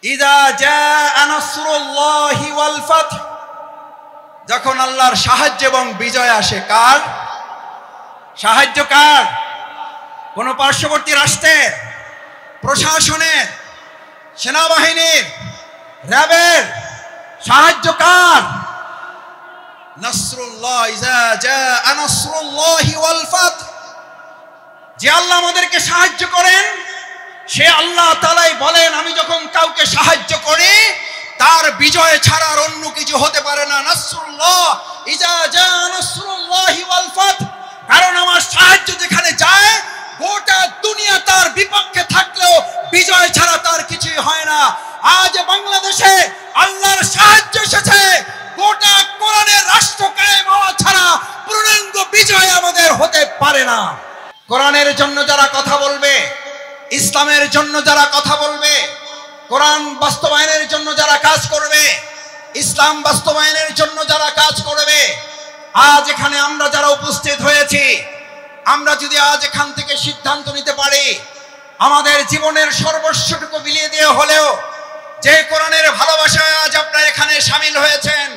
ইযা জাআ নাসরুল্লাহি ওয়াল ফাতহ, যখন আল্লাহর সাহায্য এবং বিজয় আসে। কার সাহায্য? কার? কোন পার্শ্ববর্তী রাষ্ট্রের, প্রশাসনের, সেনাবাহিনীর, র্যাবের সাহায্য কার? নাসরুল্লাহ, ইযা জাআ নাসরুল্লাহি ওয়াল ফাতহ। যে আল্লাহ আমাদেরকে সাহায্য করেন সে আল্লাহ তাআলাই বলেন, আমি যখন কাউকে সাহায্য করি তার বিজয় ছাড়া আর অন্য কিছু হতে পারে না। নাসরুল্লাহ, ইযা জাআ নাসরুল্লাহি ওয়াল ফাতহ। কারণ আমার সাহায্য যেখানে যায় গোটা দুনিয়া তার বিপক্ষে থাকলেও বিজয় ছাড়া তার কিছুই হয় না। আজ বাংলাদেশে আল্লাহর সাহায্য এসেছে, গোটা কোরআনের রাষ্ট্র কায়েম হওয়া ছাড়া পূর্ণাঙ্গ বিজয় আমাদের হতে পারে না। কোরআনের জন্য যারা কথা বলবে, ইসলামের জন্য যারা কথা বলবে, কোরআন বাস্তবায়নের জন্য যারা কাজ করবে, ইসলাম বাস্তবায়নের জন্য যারা কাজ করবে, আজ এখানে আমরা যারা উপস্থিত হয়েছি, আমরা যদি আজ এখান থেকে সিদ্ধান্ত নিতে পারি আমাদের জীবনের সর্বস্বটুকু বিলিয়ে দিয়ে হলেও যে কোরআনের ভালোবাসায় আজ আপনারা এখানে শামিল হয়েছেন,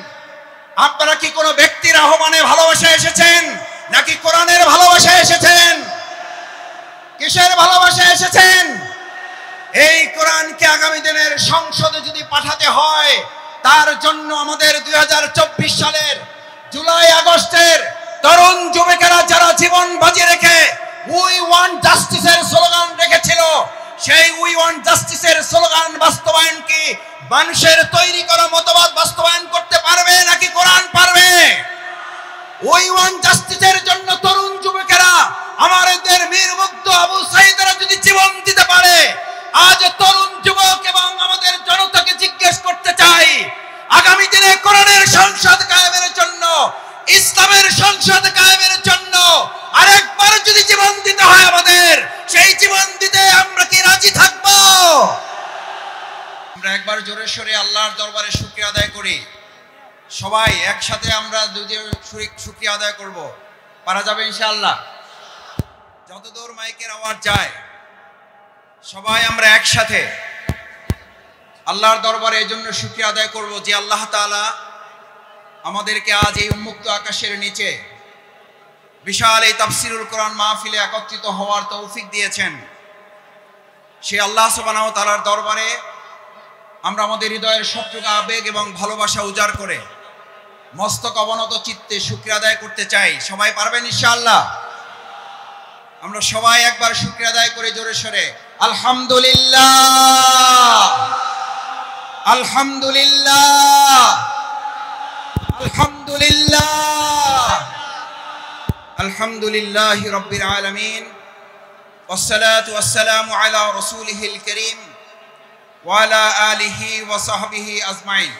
আপনারা কি কোনো ব্যক্তির আহ্বানে ভালোবাসায় এসেছেন নাকি কোরআনের ভালোবাসায় এসেছেন? কিসের ভালোবাসায় এসেছেন? এই কোরআনকে আগামী দিনের সংসদে যদি পাঠাতে হয় তার জন্য আমাদের 2024 সালের জুলাই আগস্টের তরুণ যুবকেরা যারা জীবন বাজি রেখে উই ওয়ান্ট জাস্টিসের স্লোগান রেখেছিল, সেই উই ওয়ান্ট জাস্টিসের স্লোগান বাস্তবায়ন কি মানুষের তৈরি করা মতবাদ বাস্তবায়ন করতে পারবে নাকি কোরআন পারবে? উই ওয়ান্ট জাস্টিসের জন্য তরুণ যুবকেরা আমাদের মীর মুগ্ধ আবু সাঈদরা যদি জীবন দিতে পারে, আজ তরুণ যুবক এবং আমাদের জনতাকে জিজ্ঞেস করতে চাই, আগামী দিনে কোরআনের সংসদ কায়েমের জন্য, ইসলামের সংসদ কায়েমের জন্য আরেকবার যদি জীবন দিতে হয় আমাদের, সেই জীবন দিতে আমরা কি রাজি থাকব? আমরা একবার জোরে সোরে আল্লাহর দরবারে শুকরিয়া আদায় করি। সবাই একসাথে আমরা দুই শুকরিয়া আদায় করব। পারা যাবে ইনশাআল্লাহ? যতদূর মাইকের আওয়াজ যায় সবাই আমরা একসাথে আল্লাহর দরবারে এই জন্য শুকরিয়া আদায় করব যে আল্লাহ তাআলা আমাদেরকে আজ এই উন্মুক্ত আকাশের নিচে বিশাল এই তাফসীরুল কোরআন মাহফিলে একত্রিত হওয়ার তৌফিক দিয়েছেন। সেই আল্লাহ সুবহানাহু ওয়া তাআলার দরবারে আমরা আমাদের হৃদয়ের সবটুকু আবেগ এবং ভালোবাসা উজাড় করে মস্তক অবনত চিত্তে শুকরিয়া আদায় করতে চাই। সবাই পারবেন ইনশাআল্লাহ? আমরা সবাই একবার শুকরিয়া আদায় করে জোরে সোরে আলহামদুলিল্লাহ, আলহামদুলিল্লাহ, আলহামদুলিল্লাহ, আলহামদুলিল্লাহি রাব্বিল আলামিন, ওয়াসসালাতু ওয়াসসালামু আলা রাসূলিহিল কারীম ওয়া আলা আলিহি ওয়া সাহবিহি আজমাইন।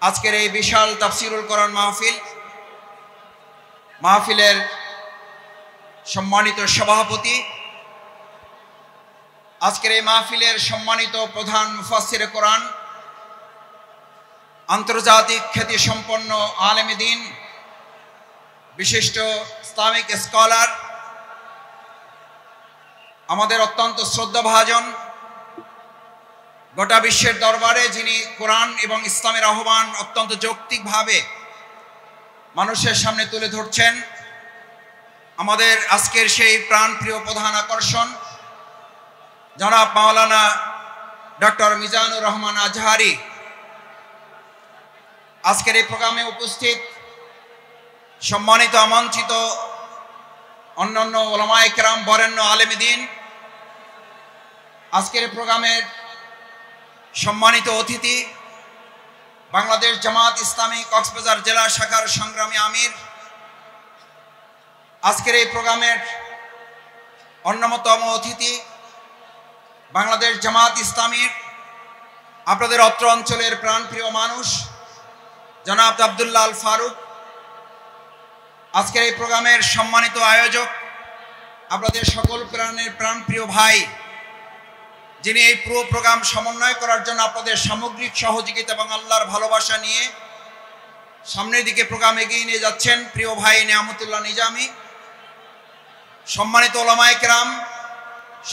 আজকের এই বিশাল তাফসীরুল কোরআন মাহফিলের সম্মানিত সভাপতি, আজকের এই মাহফিলের সম্মানিত প্রধান মুফাসসিরে কোরআন, আন্তর্জাতিক খ্যাতি সম্পন্ন আলেমে দ্বীন, বিশিষ্ট ইসলামিক স্কলার, আমাদের অত্যন্ত শ্রদ্ধাভাজন, গোটা বিশ্বের দরবারে যিনি কোরআন এবং ইসলামের আহ্বান অত্যন্ত যৌক্তিকভাবে মানুষের সামনে তুলে ধরছেন, আমাদের আজকের সেই প্রাণপ্রিয় প্রধান আকর্ষণ জনাব মাওলানা ডক্টর মিজানুর রহমান আজহারি। আজকের এই প্রোগ্রামে উপস্থিত সম্মানিত আমন্ত্রিত অন্যান্য উলামায়ে কেরাম, বরেণ্য আলেমে দ্বীন, আজকের এই প্রোগ্রামের সম্মানিত অতিথি বাংলাদেশ জামাত ইসলামী কক্সবাজার জেলা শাখার সংগ্রামী আমির, আজকের এই প্রোগ্রামের অন্যতম অতিথি বাংলাদেশ জামাত ইসলামীর আপনাদের অত্র অঞ্চলের প্রাণপ্রিয় মানুষ জনাব আব্দুল্লাহ আল ফারুক, আজকের এই প্রোগ্রামের সম্মানিত আয়োজক আপনাদের সকল প্রাণপ্রিয় ভাই, যিনি এই পুরো প্রোগ্রাম সমন্বয় করার জন্য আপনাদের সামগ্রিক সহযোগিতা এবং আল্লাহর ভালোবাসা নিয়ে সামনের দিকে প্রোগ্রাম এগিয়ে নিয়ে যাচ্ছেন, প্রিয় ভাই নিয়ামতুল্লাহ নিজামী, সম্মানিত উলামায়ে কেরাম,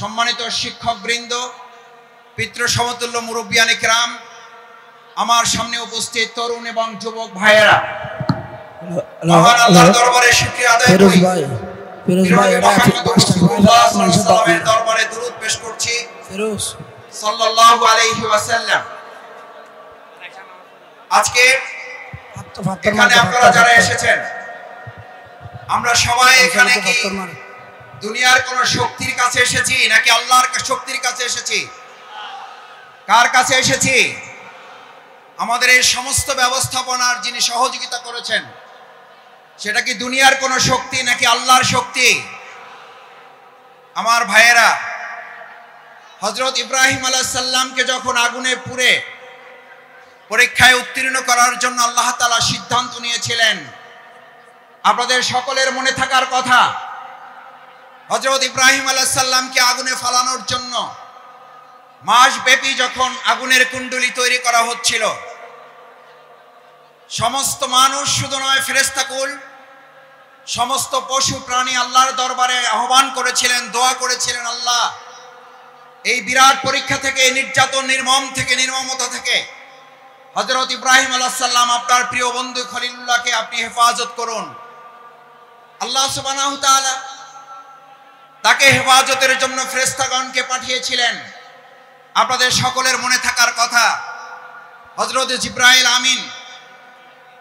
সম্মানিত শিক্ষকবৃন্দ, পিতৃ সমতুল্য মুরব্বিয়ান ইকরাম, আমার সামনে উপস্থিত তরুণ এবং যুবক ভাইয়েরা, মহান আল্লাহর দরবারে শুকরিয়া আদায় করি। ফিরোজ ভাই এর দরবারে দরুদ পেশ করছি সাল্লাল্লাহু আলাইহি ওয়াসাল্লাম। আজকে এখানে আপনারা যারা এসেছেন, আমরা সবাই এখানে কি দুনিয়ার কোন শক্তির কাছে এসেছি নাকি আল্লাহর শক্তির কাছে এসেছি? কার কাছে এসেছি? আমাদের এই সমস্ত ব্যবস্থাপনার যিনি সহযোগিতা করেছেন, সেটা কি দুনিয়ার কোন শক্তি নাকি আল্লাহর শক্তি? আমার ভাইয়েরা, হযরত ইব্রাহিম আলাইহিস সালামকে যখন আগুনে পুড়ে পরীক্ষায় উত্তীর্ণ করার জন্য আল্লাহ তাআলা সিদ্ধান্ত নিয়েছিলেন, আপনাদের সকলের মনে থাকার কথা, হযরত ইব্রাহিম আলাইহিস সালামকে আগুনে ফালানোর জন্য মাসব্যাপী যখন আগুনের কুণ্ডলী তৈরি করা হচ্ছিল, সমস্ত মানুষ শুধু নয়, ফেরেশতাকুল, সমস্ত পশু প্রাণী আল্লাহর দরবারে আহ্বান করেছিলেন, দোয়া করেছিলেন, আল্লাহ এই বিরাট পরীক্ষা থেকে, নির্যাতন, নির্মমতা থেকে হযরত ইব্রাহিম আলাইহিস সালাম আপনার প্রিয় বন্ধু খলিলুল্লাহকে আপনি হেফাজত করুন। আল্লাহ সুবহানাহু ওয়া তাআলা তাকে হেফাজতের জন্য ফেরেশতাগণকে পাঠিয়েছিলেন। আপনাদের সকলের মনে থাকার কথা, হযরত জিবরাইল আমিন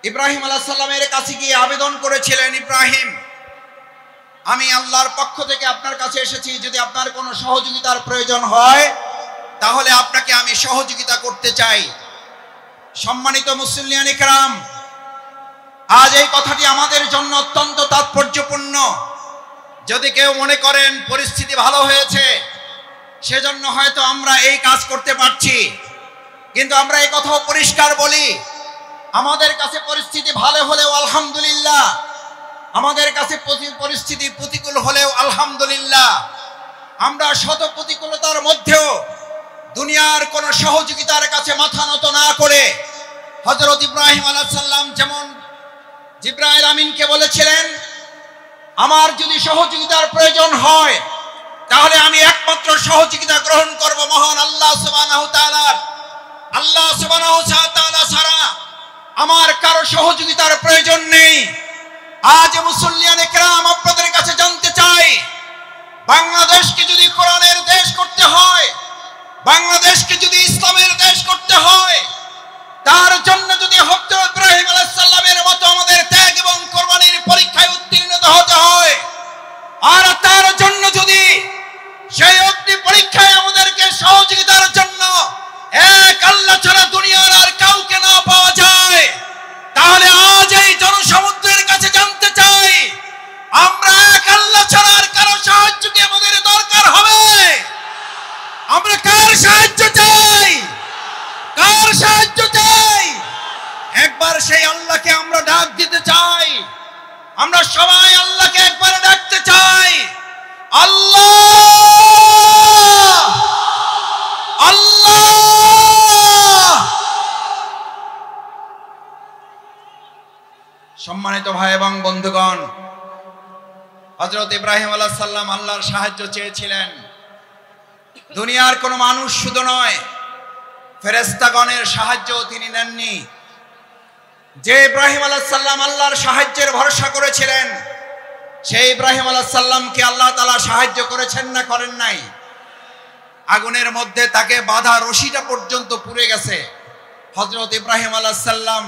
ইব্রাহিম আলাইহিস সালামের কাছে গিয়ে আবেদন করেছিলেন, ইব্রাহিম, আমি আল্লাহর পক্ষ থেকে আপনার কাছে এসেছি, যদি আপনার কোনো সহযোগিতার প্রয়োজন হয় তাহলে আপনাকে আমি সহযোগিতা করতে চাই। সম্মানিত মুসলিয়ান ইকরাম, আজ এই কথাটি আমাদের জন্য অত্যন্ত তাৎপর্যপূর্ণ। যদি কেউ মনে করেন পরিস্থিতি ভালো হয়েছে সেজন্য হয়তো আমরা এই কাজ করতে পারছি, কিন্তু আমরা এই কথাও পরিষ্কার বলি, আমাদের কাছে পরিস্থিতি ভালো হলেও আলহামদুলিল্লাহ, আমাদের কাছে পরিস্থিতি প্রতিকূল হলেও আলহামদুলিল্লাহ, আমরা শত প্রতিকূলতার মধ্যেও দুনিয়ার কোন সহযোগিতার কাছে মাথা নত না করে হযরত ইব্রাহিম আলাইহিস সালাম যেমন জিবরাইল আমিনকে বলেছিলেন, আমার যদি সহযোগিতার প্রয়োজন হয় তাহলে আমি একমাত্র সহযোগিতা গ্রহণ করব মহান আল্লাহ সুবহানাহু ওয়া তাআলা। আল্লাহ সুবহানাহু ওয়া তাআলা ছাড়া আমার কারো সহযোগিতার প্রয়োজন নেই। আজ মুসলিয়ান ইকরাম, আপনাদের কাছে জানতে চাই, বাংলাদেশকে যদি কোরআনের দেশ করতে হয়, বাংলাদেশকে যদি ইসলামের দেশ করতে হয়, তার জন্য যদি হযরত ইব্রাহিম আলাইহিস সালামের মতো আমাদের ত্যাগ এবং কোরবানির পরীক্ষায় উত্তীর্ণ হতে হয়, আর তার জন্য যদি সেই অগ্নি পরীক্ষায় আমাদেরকে সহযোগিতার জন্য এক আল্লাহ ছাড়া দুনিয়ার আর কাউকে না পাওয়া যায়, তাহলে আজ এই জনসমুদ্রের কাছে জানতে চাই, আমরা এক আল্লাহ ছাড়া আর কারো সাহায্য কি আমাদের দরকার হবে? আমরা কার সাহায্য চাই? কার সাহায্য চাই? একবার সেই আল্লাহকে আমরা ডাক দিতে চাই। আমরা সবাই আল্লাহকে একবার ডাকতে চাই, আল্লাহ আল্লাহ। সম্মানিত ভাই এবং বন্ধুগণ, হযরত ইব্রাহিম আলাইহিস সালাম আল্লাহর সাহায্য চেয়েছিলেন। দুনিয়ার কোন মানুষ শুধু নয়, ফেরেশতাগণের সাহায্য তিনি নেননি। যে ইব্রাহিম আলাইহিস সালাম আল্লাহর সাহায্যের ভরসা করেছিলেন, সেই ইব্রাহিম আলাইহিস সালামকে আল্লাহ তাআলা সাহায্য করেছেন না করেন নাই? আগুনের মধ্যে তাকে বাঁধা রশিটা পর্যন্ত পুড়ে গেছে। হযরত ইব্রাহিম আলাইহিস সালাম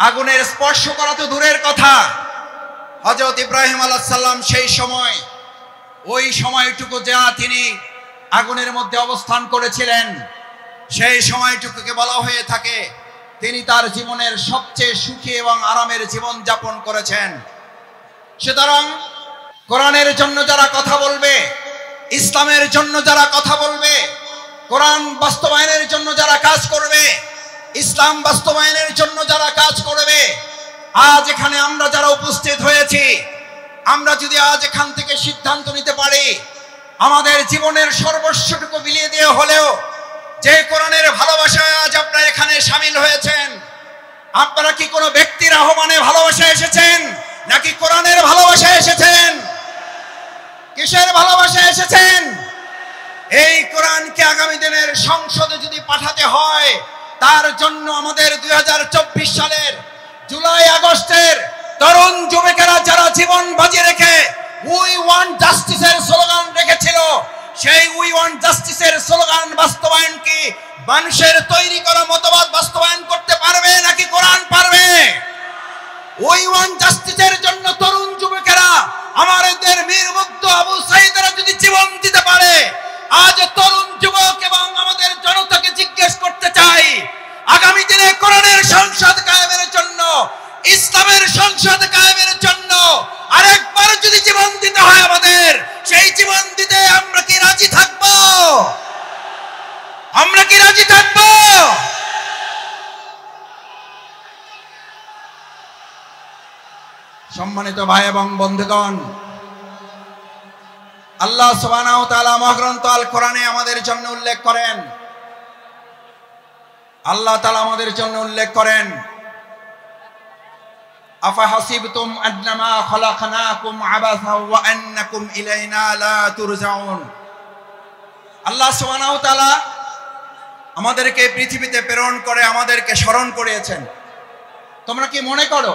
আগুনের স্পর্শ করা তো দূরের কথা, হযরত ইব্রাহিম আলাইহিস সালাম সেই সময়, ওই সময়টুকু যা তিনি আগুনের মধ্যে অবস্থান করেছিলেন, সেই সময়টুকুকে বলা হয়ে থাকে তিনি তার জীবনের সবচেয়ে সুখী এবং আরামের জীবন যাপন করেছেন। সুতরাং কোরআনের জন্য যারা কথা বলবে, ইসলামের জন্য যারা কথা বলবে, কোরআন বাস্তবায়নের জন্য যারা কাজ করবে, ইসলাম বাস্তবায়নের জন্য যারা কাজ করবে, আজ এখানে আমরা যারা উপস্থিত হয়েছি, আমরা যদি আজ এখান থেকে সিদ্ধান্ত নিতে পারি, আমাদের জীবনের সর্বস্বটুকু বিলিয়ে দিয়ে হলেও যে কোরআনের ভালোবাসায় আজ আপনারা এখানে শামিল হয়েছেন, আপনারা কি কোনো ব্যক্তির আহ্বানে ভালোবাসায় এসেছেন নাকি কোরআনের ভালোবাসায় এসেছেন? কিসের ভালোবাসায় এসেছেন? এই কোরআনকে আগামী দিনের সংসদে যদি পাঠাতে হয়, তার জন্য আমাদের 2024 সালের জুলাই আগস্টের তরুণ যুবকেরা যারা জীবন বাজি রেখে উই ওয়ান্ট জাস্টিসের স্লোগান রেখেছিল, সেই উই ওয়ান্ট জাস্টিসের স্লোগান বাস্তবায়ন কি মানুষের তৈরি করা মতবাদ বাস্তবায়ন করতে পারবে নাকি কোরআন পারবে? উই ওয়ান্ট জাস্টিসের জন্য তরুণ যুবকেরা আমাদের মীর মুগ্ধ আবু সাঈদরা যদি জীবন দিতে পারে, আজ তরুণ যুবক এবং আমাদের জনতাকে জিজ্ঞেস করতে চাই, আগামী দিনে কোরআনের সংসদ কায়েমের জন্য, ইসলামের সংসদ কায়েমের জন্য আরেকবার যদি জীবন দিতে হয় আমাদের, সেই জীবন দিতে আমরা কি রাজি থাকব? আমরা কি রাজি থাকব? সম্মানিত ভাই এবং বন্ধুগণ, আল্লাহ সুবহানাহু ওয়া তাআলা মহাগ্রন্থ আল কোরআনে আমাদের জন্য উল্লেখ করেন, আল্লাহ তাআলা আমাদের জন্য উল্লেখ করেন, আফা হাসিবতুম আন্নামা খালাকনাকুম আবাসা ওয়া আন্নাকুম ইলাইনা লা তুরজাউন। আল্লাহ সুবহানাহু ওয়া তাআলা আমাদেরকে পৃথিবীতে প্রেরণ করে আমাদেরকে স্মরণ করিয়েছেন। তোমরা কি মনে করো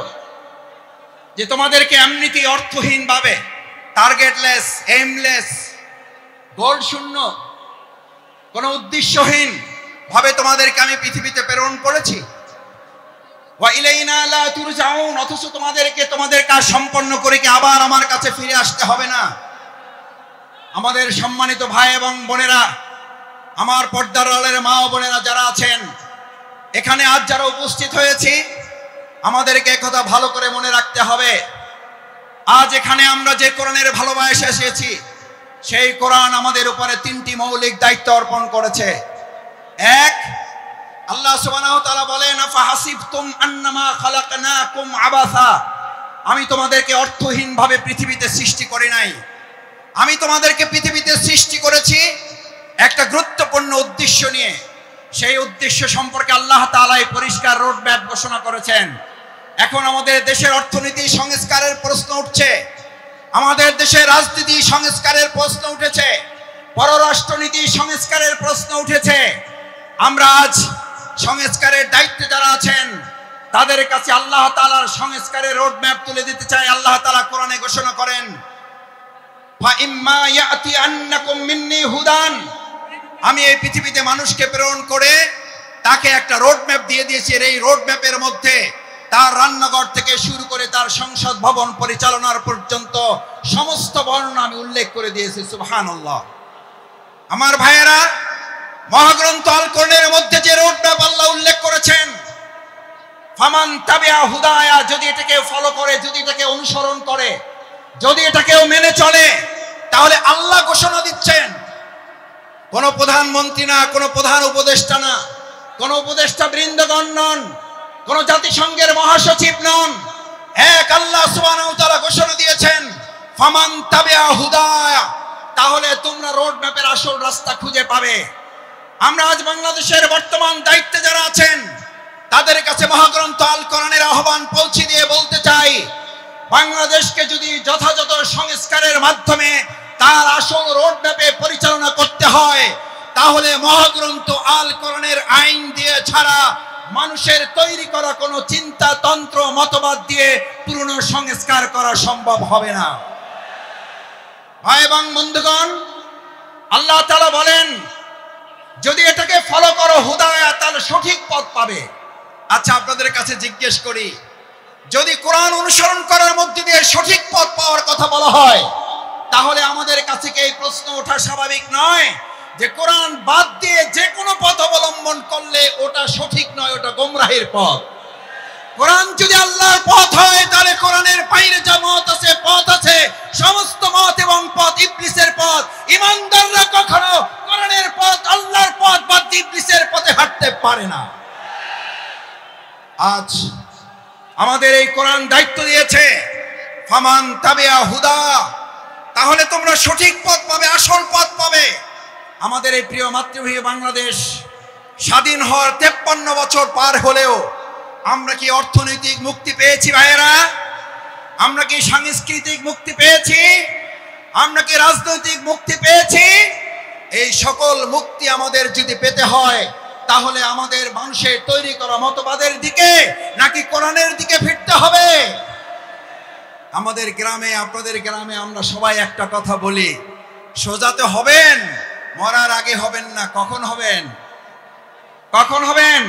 যে তোমাদেরকে এমনিতে অর্থহীন ভাবে, টার্গেটলেস, এইমলেস, গোল শূন্য, কোনো উদ্দেশ্যহীন ভাবে তোমাদেরকে আমি পৃথিবীতে প্রেরণ করেছি? ওয়া ইলাইনা লা তুরজাউন, অথচ তোমাদেরকে তোমাদের কাজ সম্পন্ন করে কি আবার আমার কাছে ফিরে আসতে হবে না? আমাদের সম্মানিত ভাই এবং বোনেরা, আমার পর্দার আড়ালের মা ও বোনেরা যারা আছেন এখানে, আজ যারা উপস্থিত হয়েছি, আমাদেরকে একথা ভালো করে মনে রাখতে হবে, আজ এখানে আমরা যে কোরআনের ভালোবাসা এসেছি, সেই কোরআন আমাদের উপরে তিনটি মৌলিক দায়িত্ব অর্পণ করেছে। এক, আল্লাহ সুবহানাহু ওয়া তাআলা বলেন, আফা হাসিবতুম আন্নামা খালাকনাকুম আবাসা, আমি তোমাদেরকে অর্থহীন ভাবে পৃথিবীতে সৃষ্টি করি নাই, আমি তোমাদেরকে পৃথিবীতে সৃষ্টি করেছি একটা গুরুত্বপূর্ণ উদ্দেশ্য নিয়ে। সেই উদ্দেশ্য সম্পর্কে আল্লাহ তাআলা পরিষ্কার রোড ম্যাপ ঘোষণা করেছেন। এখন আমাদের দেশের অর্থনীতি সংস্কারের প্রশ্ন উঠছে, আমাদের দেশের রাজনীতি সংস্কারের প্রশ্ন উঠেছে, পররাষ্ট্রনীতি সংস্কারের প্রশ্ন উঠেছে। আমরা আজ সংস্কারের দায়িত্বে যারা আছেন তাদের কাছে আল্লাহ তাআলার সংস্কারের রোড ম্যাপ তুলে দিতে চাই। আল্লাহ তাআলা কোরআনে ঘোষণা করেন, ফা ইম্মা ইয়াতি আন্নাকুম মিন্নি হুদান, আমি এই পৃথিবীতে মানুষকে প্রেরণ করে তাকে একটা রোড ম্যাপ দিয়ে দিয়েছি। এই রোড ম্যাপের মধ্যে তার রান্নাঘর থেকে শুরু করে তার সংসদ ভবন পরিচালনার পর্যন্ত সমস্ত বর্ণনা আমি উল্লেখ করে দিয়েছি। সুবহানাল্লাহ। আমার ভাইয়েরা, মহাগ্রন্থ আল কোরআনের মধ্যে যে রোড ম্যাপ আল্লাহ উল্লেখ করেছেন, ফামান তাবিআ হুদায়া, যদি এটাকে ফলো করে, যদি এটাকে অনুসরণ করে, যদি এটাকেও মেনে চলে, তাহলে আল্লাহ ঘোষণা দিচ্ছেন, কোন প্রধানমন্ত্রী না, কোন প্রধান উপদেষ্টা না, কোন উপদেষ্টা বৃন্দগণ নন, কোন জাতিসংঘের মহাসচিব নন, এক আল্লাহ সুবহানাহু ওয়া তাআলা ঘোষণা দিয়েছেন, ফামান তাবিআ হুদায়া, তাহলে তোমরা রোড ম্যাপের আসল রাস্তা খুঁজে পাবে। আমরা আজ বাংলাদেশের বর্তমান দায়িত্বে যারা আছেন তাদের কাছে মহাগ্রন্থ আল কোরআনের আহ্বান পৌঁছে দিয়ে বলতে চাই, বাংলাদেশকে যদি যথাযথ সংস্কারের মাধ্যমে তার আসল রোড ম্যাপে পরিচালনা করতে হয়, তাহলে মহাগ্রন্থ আল কোরআনের আইন দিয়ে ছাড়া মানুষের তৈরি করা কোনো চিন্তা তন্ত্র মতবাদ দিয়ে পুরনো সংস্কার করা সম্ভব হবে না। ভাই এবং বন্ধুগণ, আল্লাহ তাআলা বলেন, যদি এটাকে ফলো করো হুদায়া, তাহলে সঠিক পথ পাবে। আচ্ছা, আপনাদের কাছে জিজ্ঞেস করি, যদি কোরআন অনুসরণ করার মধ্যে দিয়ে সঠিক পথ পাওয়ার কথা বলা হয়, তাহলে আমাদের কাছে কি এই প্রশ্ন ওঠা স্বাভাবিক নয় যে কোরআন বাদ দিয়ে যে কোনো পথ অবলম্বন করলে ওটা সঠিক নয়, ওটা গোমরাহির পথ? কোরআন যদি আল্লাহর পথ হয়, তাহলে কোরআনের বাইরে যা মত আছে, পথ আছে, সমস্ত মত এবং পথ ইবলিসের পথ। ঈমানদাররা কখনো কোরআনের পথ, আল্লাহর পথ বাদ দিয়ে ইবলিসের পথে হাঁটতে পারে না। আজ আমাদের এই কোরআন দায়িত্ব দিয়েছে, ফামান তাবিআ হুদা, তাহলে তোমরা সঠিক পথ পাবে, আসল পথ পাবে। আমাদের এই প্রিয় মাতৃভূমি বাংলাদেশ স্বাধীন হওয়ার 53 বছর পার হলেও আমরা কি অর্থনৈতিক মুক্তি পেয়েছি ভাইয়েরা? আমরা কি সাংস্কৃতিক মুক্তি পেয়েছি? আমরা কি রাজনৈতিক মুক্তি পেয়েছি? এই সকল মুক্তি আমাদের যদি পেতে হয় তাহলে আমাদের মানুষের তৈরি করা মতবাদের দিকে নাকি কোরআনের দিকে ফিরতে হবে? আমাদের গ্রামে, আপনাদের গ্রামে আমরা সবাই একটা কথা বলি, সোজাতে হবেন, মরার আগে হবেন না। কখন হবেন? কখন হবেন?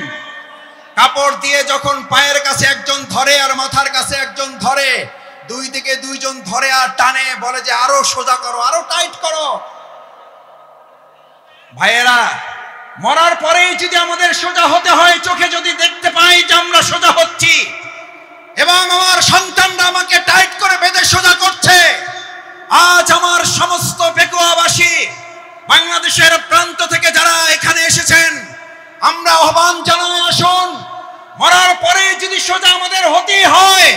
কাপড় দিয়ে যখন পায়ের কাছে একজন ধরে আর মাথার কাছে একজন ধরে, দুই দিকে দুইজন ধরে আর টানে, বলে যে আরো সোজা করো, আরো টাইট করো। ভাইয়েরা, মরার পরেই যদি আমাদের সোজা হতে হয়, চোখে যদি দেখতে পাই যে আমরা সোজা হচ্ছি এবং আমার সন্তানরা আমাকে টাইট করে বেঁধে সোজা করছে, আজ আমার সমস্ত পেকুয়াবাসী, বাংলাদেশের প্রান্ত থেকে যারা এখানে এসেছেন, আমরা আহ্বান জানাই, আসুন, মরার পরে যদি সোজা আমাদের হতেই হয়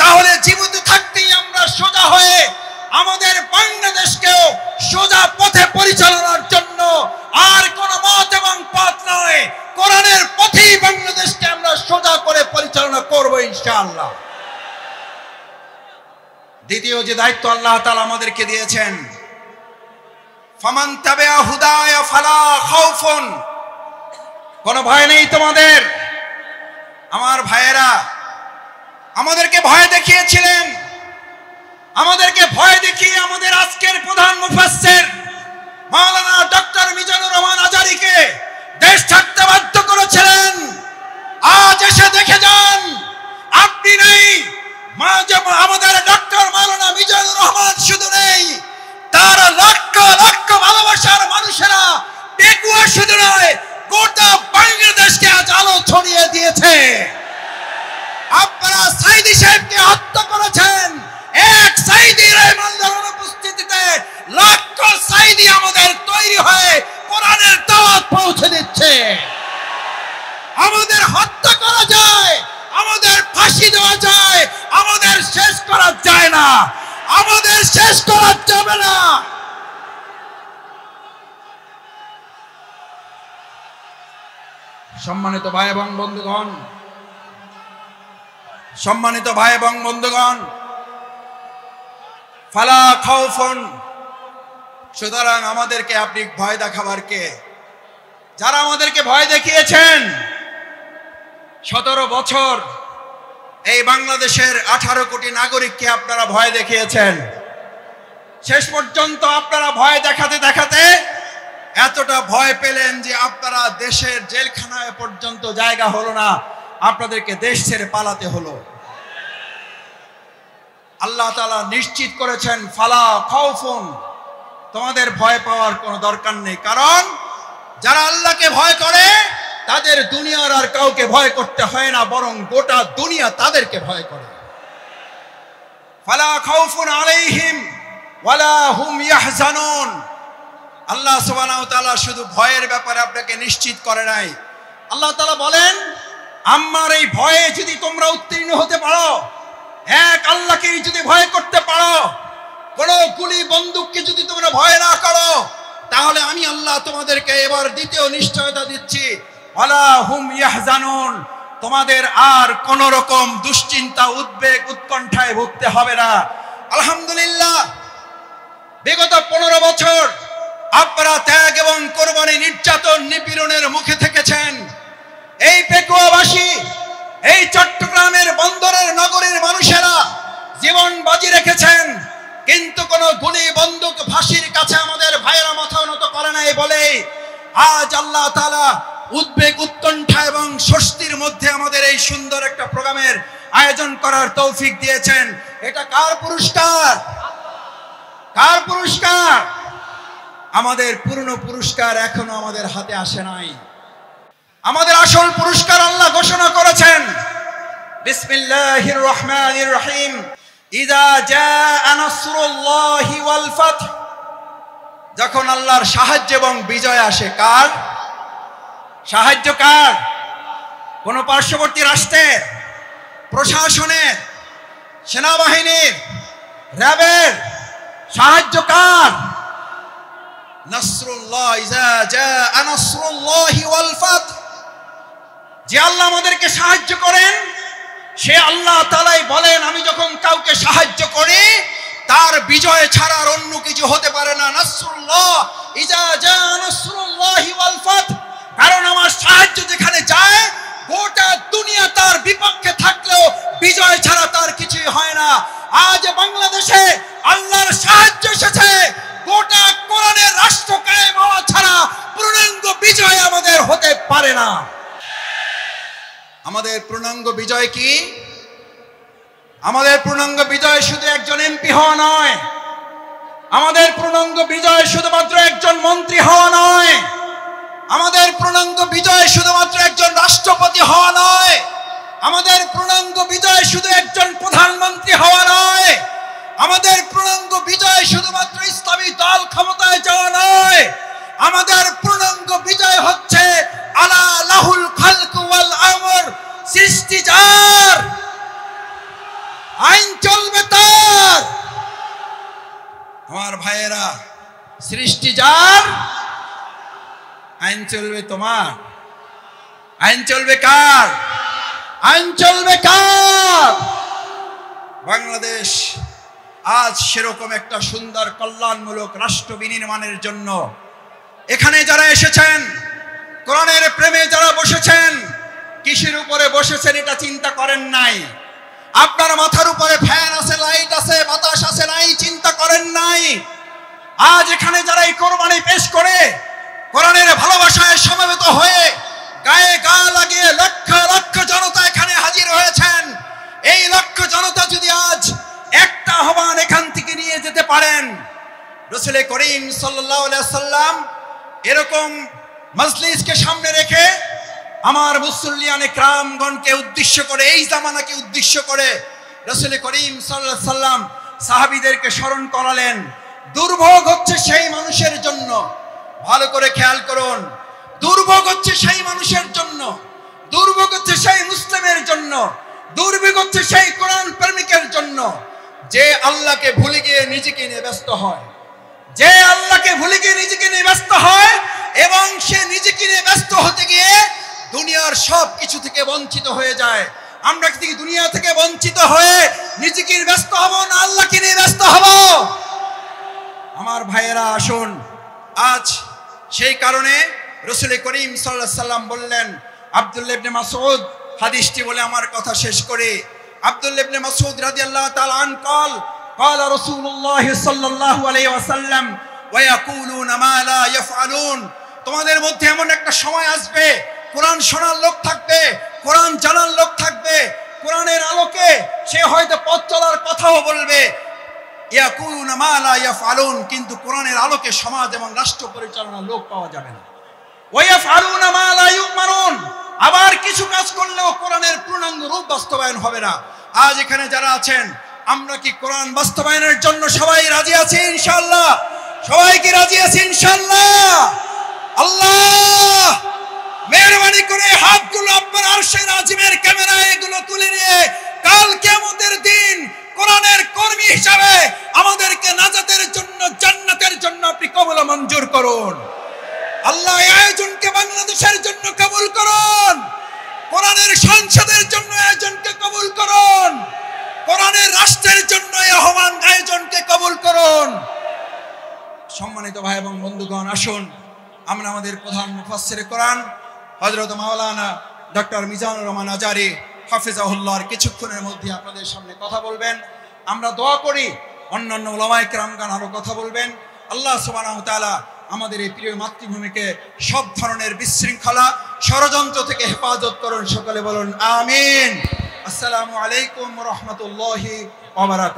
তাহলে জীবিত থাকতেই আমরা সোজা হয়ে আমাদের বাংলাদেশকেও সোজা পথে পরিচালনার জন্য আর কোন মত এবং পথ নয়, কোরআনের পথেই বাংলাদেশকে আমরা সোজা করে পরিচালনা করব ইনশাআল্লাহ। দ্বিতীয় যে দায়িত্ব আল্লাহ তাআলা আমাদেরকে দিয়েছেন, ফামান তাবিআ হুদায়া ফালা খাউফুন, কোনো ভয় নেই তোমাদের। আমার ভাইয়েরা, আমাদেরকে ভয় দেখিয়েছিলেন, আমাদেরকে ভয় দেখিয়ে আমাদের আজকের প্রধান মুফাসসির মাওলানা ডক্টর মিজানুর রহমান আজারীকে দেশ ছাড়তে বাধ্য করেছিলেন। আজ এসে দেখে যান, আপনি নেই, আমাদের ডক্টর মাওলানা মিজানুর রহমান শুধু নেই, তার লক্ষ লক্ষ ভালোবাসার মানুষেরা পেকুয়া শুধু নয়, গোটা বাংলাদেশকে আজ আলো ছড়িয়ে দিয়েছে। আপনারা সাইদি সাহেবকে হত্যা করেছেন, এক সাইদি রহমানের অনুপস্থিতিতে লক্ষ সাইদি আমাদের তৈরি হয়ে কোরআনের দাওয়াত পৌঁছে দিচ্ছে। আমাদের হত্যা করা যায়, আমাদের ফাঁসি দেওয়া যায়, আমাদের শেষ করা যায় না, আমাদের শেষ করা যাবে না। সম্মানিত ভাই এবং বন্ধুগণ, সম্মানিত ভাই এবং বন্ধুগণ, ফালা খাউফুন, সুতরাং আমাদেরকে আপনি ভয় দেখাবার কে? যারা আমাদেরকে ভয় দেখিয়েছেন, 17 বছর এই বাংলাদেশের 18 কোটি নাগরিককে আপনারা ভয় দেখিয়েছেন। শেষ পর্যন্ত আপনারা ভয় দেখাতে দেখাতে এতটা ভয় পেলেন যে আপনারা দেশের জেলখানায় পর্যন্ত জায়গা হলো না, আপনাদেরকে দেশ ছেড়ে পালাতে হলো। আল্লাহ তাআলা নিশ্চিত করেছেন, ফালা খাউফুন, তোমাদের ভয় পাওয়ার কোনো দরকার নেই, কারণ যারা আল্লাহকে ভয় করে তাদের দুনিয়ার আর কাউকে ভয় করতে হয় না, বরং গোটা দুনিয়া তাদেরকে ভয় করে। ফালা খাউফুন আলাইহিম ওয়ালা হুম ইয়াহজানুন। আল্লাহ সুবহানাহু ওয়া তাআলা শুধু ভয়ের ব্যাপারে আপনাকে নিশ্চিত করে নাই, আল্লাহ তাআলা বলেন, আমার এই ভয়ে যদি তোমরা উত্তীর্ণ হতে পারো, এক আল্লাহকেই যদি ভয় করতে পারো, কোন গুলি বন্দুককে যদি তোমরা ভয় না করো, তাহলে আমি আল্লাহ তোমাদেরকে এবার দ্বিতীয় নিশ্চয়তা দিচ্ছি, ওয়ালা হুম ইয়াহজানুন, তোমাদের আর কোন রকম দুশ্চিন্তা, উদ্বেগ, উৎকণ্ঠায় ভুগতে হবে না। আলহামদুলিল্লাহ, বিগত 15 বছর আপনারা ত্যাগ এবং কোরবানি, নির্যাতন, নিপীড়নের মুখে থেকেছেন। এই পেকুয়াবাসী, এই চট্টগ্রামের বন্দরের নগরীর মানুষেরা জীবন বাজি রেখেছেন, কিন্তু কোন গুলি বন্দুক ফাঁসির কাছে আমাদের ভাইয়েরা মাথা নত করে নাই বলে আজ আল্লাহ তাআলা উদ্বেগ, উৎকণ্ঠা এবং স্বস্তির মধ্যে আমাদের এই সুন্দর একটা প্রোগ্রামের আয়োজন করার তৌফিক দিয়েছেন। এটা কার পুরস্কার? কার পুরস্কার? আমাদের পূর্ণ পুরস্কার এখনো আমাদের হাতে আসে নাই। আমাদের আসল পুরস্কার আল্লাহ ঘোষণা করেছেন, বিসমিল্লাহির রহমানির রহিম, ইযা জাআ নাসরুল্লাহি ওয়াল ফাত, যখন আল্লাহর সাহায্য এবং বিজয় আসে। কার সাহায্য? কার? কোন পার্শ্ববর্তী রাষ্ট্রের, প্রশাসনের, সেনাবাহিনীর, র্যাবের সাহায্য? কার? নাসরুল্লাহ, ইযা জাআ নাসরুল্লাহি ওয়াল ফাত, যে আল্লাহ আমাদেরকে সাহায্য করেন সে আল্লাহ তাআলাই বলেন, আমি যখন কাউকে সাহায্য করি তার বিজয় ছাড়া আর অন্য কিছু হতে পারে না। নাসরুল্লাহ ইজা জা নাসরুল্লাহি ওয়াল ফাত, কারণ আমার সাহায্য যেখানে যায় গোটা দুনিয়া তার বিপক্ষে থাকলেও বিজয় ছাড়া তার কিছুই হয় না। আজ বাংলাদেশে আল্লাহর সাহায্য এসেছে, গোটা কোরআনের রাষ্ট্র কায়েম হওয়া ছাড়া পূর্ণাঙ্গ বিজয় আমাদের হতে পারে না। আমাদের পূর্ণাঙ্গ বিজয় কি? আমাদের পূর্ণাঙ্গ বিজয় শুধু একজন এমপি হওয়া নয়, আমাদের পূর্ণাঙ্গ বিজয় শুধুমাত্র একজন মন্ত্রী হওয়া নয়, আমাদের পূর্ণাঙ্গ বিজয় শুধুমাত্র একজন রাষ্ট্রপতি হওয়া নয়, আমাদের পূর্ণাঙ্গ বিজয় শুধু একজন প্রধানমন্ত্রী হওয়া নয়, আমাদের পূর্ণাঙ্গ বিজয় শুধুমাত্র ইসলামী দল ক্ষমতায় যাওয়া নয়, আমাদের পূর্ণাঙ্গ বিজয় হচ্ছে আলা লাহুল খালকু ওয়াল আমর, সৃষ্টি যার, আইন চলবে তার। আমার ভাইয়েরা, সৃষ্টি যার, আইন চলবে তোমার। আইন চলবে কার? আইন চলবে কার? বাংলাদেশ আজ সেরকম একটা সুন্দর কল্যাণমূলক রাষ্ট্র বিনির্মাণের জন্য এখানে যারা এসেছেন, কোরআনের প্রেমে যারা বসেছেন, কিসের উপরে বসেছেন এটা চিন্তা করেন নাই। আপনার মাথার উপরে ফ্যান আছে, লাইট আছে, বাতাস আছে, নাই চিন্তা করেন নাই। আজ এখানে যারা এই কোরবানি পেশ করে কোরআনের ভালোবাসায় সমবেত হয়ে গায়ে গা লাগিয়ে লক্ষ লক্ষ জনতা এখানে হাজির হয়েছেন, এই লক্ষ জনতা যদি আজ একটা আহ্বান এখান থেকে নিয়ে যেতে পারেন, রাসূল করিম সাল্লাল্লাহু আলাইহি সাল্লাম এরকম মজলিসকে সামনে রেখে আমার মুসল্লিয়ানে কিরামগণকে উদ্দেশ্য করে, এই জামানাকে উদ্দেশ্য করে রাসূল করিম সাল্লাল্লাহু আলাইহি সাল্লাম সাহাবীদেরকে স্মরণ করালেন। দুর্ভোগ হচ্ছে সেই মানুষের জন্য, ভালো করে খেয়াল করুন, দুর্ভোগ হচ্ছে সেই মানুষের জন্য, দুর্ভোগ হচ্ছে সেই মুসলিমের জন্য, দুর্ভোগ হচ্ছে সেই কোরআন প্রেমিকের জন্য যে আল্লাহকে ভুলে গিয়ে নিজেকে নিয়ে ব্যস্ত হয়, যে আল্লাহকে ভুলে গিয়ে নিজেকে নিয়ে ব্যস্ত হয় এবং সে নিজেকে নিয়ে ব্যস্ত হতে গিয়ে দুনিয়ার সব কিছু থেকে বঞ্চিত হয়ে যায়। আমরা কি দুনিয়া থেকে বঞ্চিত হয়ে নিজেকে নিয়ে ব্যস্ত হব না আল্লাহকে নিয়ে ব্যস্ত হব? আমার ভাইয়েরা আসুন, আজ সেই কারণে রাসূল করিম সাল্লাল্লাহু আলাইহি সাল্লাম বললেন, আব্দুল্লাহ ইবনে মাসউদ হাদিসটি বলে আমার কথা শেষ করে, আব্দুল্লাহ ইবনে মাসউদ রাদিয়াল্লাহু তাআলা আন قال قال رسول الله صلى الله عليه وسلم ويقولون ما لا يفعلون। তোমাদের মধ্যে এমন একটা সময় আসবে, কোরআন শোনার লোক থাকবে, কোরআন জানার লোক থাকবে, কোরআনের আলোকে সে হয়তো পথ চলার কথাও বলবে, ইয়াকুলুনা মা লা ইয়াফআলুন, কিন্তু কোরআনের আলোকে সমাজ এবং রাষ্ট্র পরিচালনার লোক পাওয়া যাবে না। ওয়া ইয়াফআলুনা মা লা ইউমানুন, আবার কিছু কাজ করলেও কোরআনের পূর্ণাঙ্গ রূপ বাস্তবায়ন হবে না। আজ এখানে যারা আছেন, আমরা কি কোরআন বাস্তবায়নের জন্য সবাই রাজি আছি ইনশাআল্লাহ? সবাই কি রাজি আছি ইনশাআল্লাহ? আল্লাহ মেহেরবানি করে হাতগুলো আপনার আরশের আজিমের ক্যামেরায় এগুলো তুলে নিয়ে কাল কিয়ামতের দিন কোরআনের কর্মী হিসাবে আমাদেরকে নাজাতের জন্য, জান্নাতের জন্য আপনি কবুল মঞ্জুর করুন। আল্লাহ এই আয়োজনকে বাংলাদেশের জন্য কবুল করুন, কোরআনের সংসদের জন্য আয়োজনকে কবুল করুন, কোরআনের রাষ্ট্রের জন্য এই আয়োজনকে কবুল করুন। সম্মানিত ভাই এবং বন্ধুগণ, আসুন আমরা আমাদের প্রধান মুফাসসির কোরআন হযরত মাওলানা ডক্টর মিজানুর রহমান আজারি হাফিজাহুল্লাহর কিছুক্ষণের মধ্যে আপনাদের সামনে কথা বলবেন। আমরা দোয়া করি অন্যান্য উলামায়ে কেরামগণ আরো কথা বলবেন। আল্লাহ সুবহানাহু ওয়া তাআলা আমাদের এই প্রিয় মাতৃভূমিকে সব ধরনের বিশৃঙ্খলা ষড়যন্ত্র থেকে হেফাজত করুন। সকলে বলুন আমিন। আসসালামু আলাইকুম ওয়া রাহমাতুল্লাহি ওয়া বারাকাতুহু।